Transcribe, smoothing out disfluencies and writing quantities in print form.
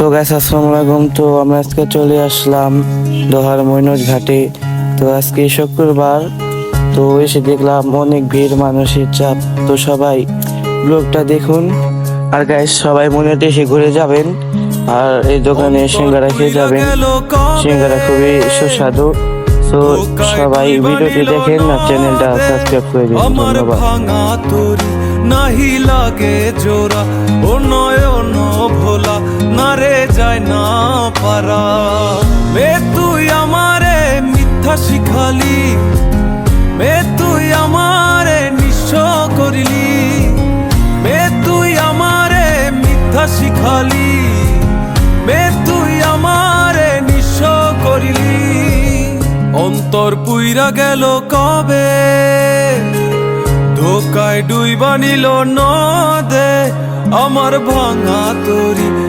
তো গাইস আসসালামু আলাইকুম। তো আমরা আজকে চলে আসলাম দোহার মইনট ঘাটে। তো আজকে শুক্রবার, তো এসে দেখলাম অনেক ভিড়, মানুষের চাপ। তো সবাই ব্লগটা দেখুন। আর গাইস সবাই মইনটে এসে ঘুরে যাবেন, আর এই দোকানে সিঙ্গারা খেয়ে যাবেন। সিঙ্গারা খুবই সুস্বাদু। তো সবাই ভিডিওটি দেখেন আর চ্যানেলটা সাবস্ক্রাইব করে দিন। ধন্যবাদ। নাহি লাগে জোড়া ও নয়ন ভোলা না রে যায় না পারা। মে তুই আমারে মিথ্যা শিখালি, মে তুই আমারে নিঃস্ব করিলি, মে তুই আমারে মিথ্যা শিখালি, মে তুই আমারে নিঃস্ব করিলি। অন্তর পুইরা গেল কবে, ধোকায় ডুইবা নিল নদে আমার ভাঙা তরি।